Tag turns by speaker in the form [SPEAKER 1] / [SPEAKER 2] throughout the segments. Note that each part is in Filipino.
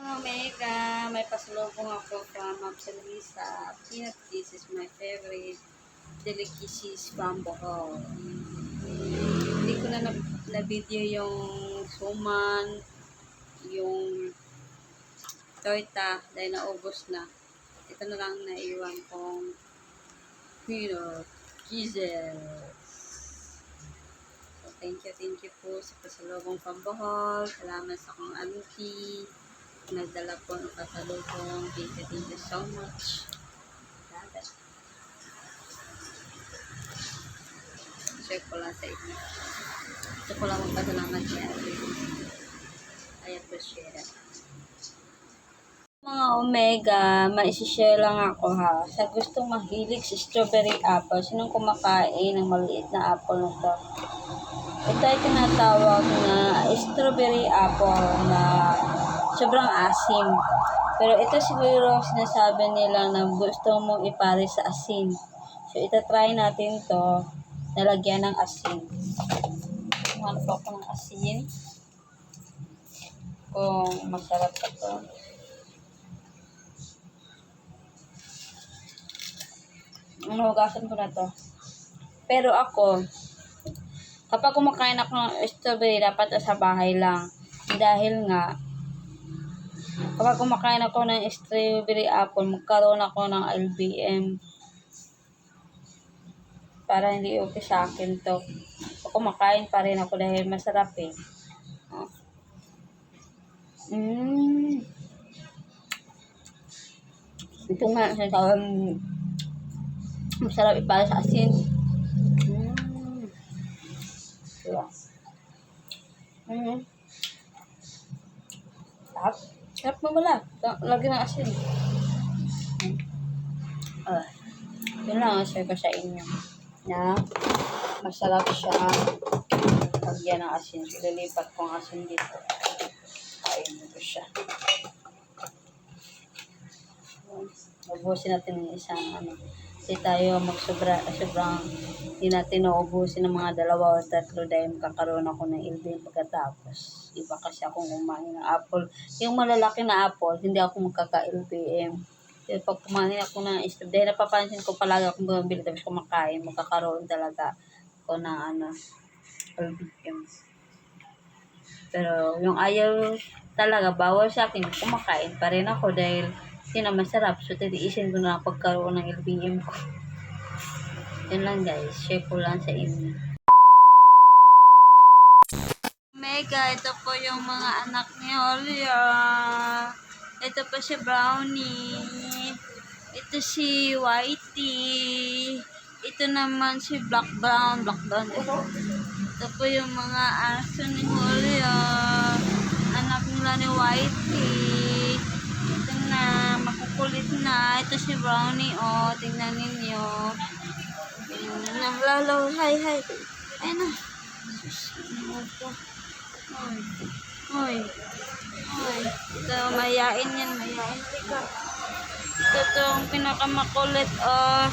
[SPEAKER 1] Omega, may pasalubong ako from Absolisa. Peanut cheese is my favorite delicacies from Bohol. Hindi ko na video yung suman, yung torta dahil naubos na. Ito na lang naiwan kong peanut cheeses. So, thank you po sa pasalubong from Bohol. Salamat sa akong auntie. Nagdala po ng pasalubong. Thank you so much. Share ko lang sa inyo. Gusto ko lang magpasalamat kay Ate. I appreciate it. Mga Omega, maisishare lang ako ha. Sa gustong mahilig sa strawberry apple, sinong kumakain ng maliit na apple na to? Ito ay tinatawag na strawberry apple na sobrang asim. Pero ito siguro sinasabi nila na gusto mong ipare sa asin. So, itatry natin to nalagyan ng asin. Ano po ako ng asin? Kung masarap pa to. Hugasan ko na to. Pero ako, kapag kumakain ako ng strawberry, dapat sa bahay lang. Dahil nga, kapag kumakain ako ng strawberry apple, magkaroon ako ng LBM. Para hindi okay sa akin to. So, kumakain pa rin ako dahil masarap eh. Ito nga, masarap ipala sa asin. Diba? Sarap. Sarap mo wala. Lagi ng asin. Yun lang ang share ko sa inyo. Na masarap siya. Lagyan ng asin. Lilipat ko ang asin dito. Kain ko siya. Ubusin natin yung isang Hindi tayo sobrang hindi natin naubusin ng mga 2 o 3 dahil magkakaroon ako ng LBM pagkatapos. Iba kasi akong kumain ng apple. Yung malalaki na apple, hindi ako magkaka-LBM. Pero pag kumain ako ng dahil napapansin ko palagi akong bumibili tapos kumakain, magkakaroon talaga ako ng LBM. Pero yung ayaw talaga, bawal sa akin, kumakain pa rin ako dahil hindi na masarap. So, titiisin ko na pagkaroon ng LBM ko. Yun lang guys. Share ko lang sa inyo. Omega, ito po yung mga anak ni Julia. Ito po si Brownie. Ito si Whitey. Ito naman si Black Brown. Ito po yung mga aso ni Julia. Anak nila ni Whitey. Ito na, makukulit na. Ito si Brownie, oh. Tingnan ninyo. Naglalaw. Hi. Ayun na. Hoy. Ito, mayain yan. Ito itong pinakamakulit, oh.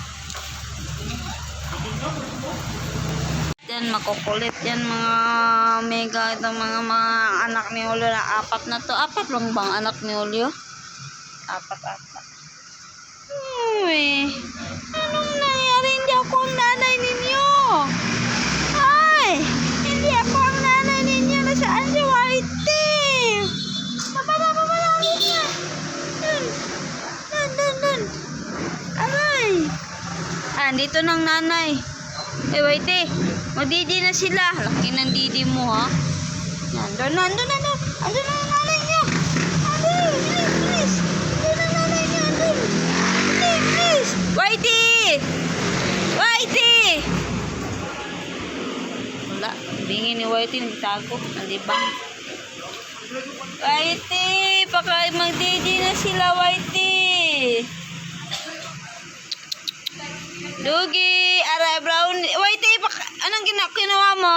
[SPEAKER 1] Yan, makukulit yan mga Omega. Itong mga anak ni Julio na 4 na to. 4 lang bang anak ni Julio? 4. Uy, anong nangyari? Hindi ako ang nanay ninyo. Ay, hindi ako ang nanay ninyo. Nasaan si Whitey? Babala niya. Dun. Aray. Dito ng nanay. Whitey, magdidi na sila. Laki ng didi mo, ha? Nandun na ang nanay niyo. Please. Please! Whitey! Wala. Bingi ni Whitey. Nagtago. Nalibang. Whitey! Baka magdidi na sila, Whitey! Dugi! Aray, Brown! Whitey! Anong ginawa mo?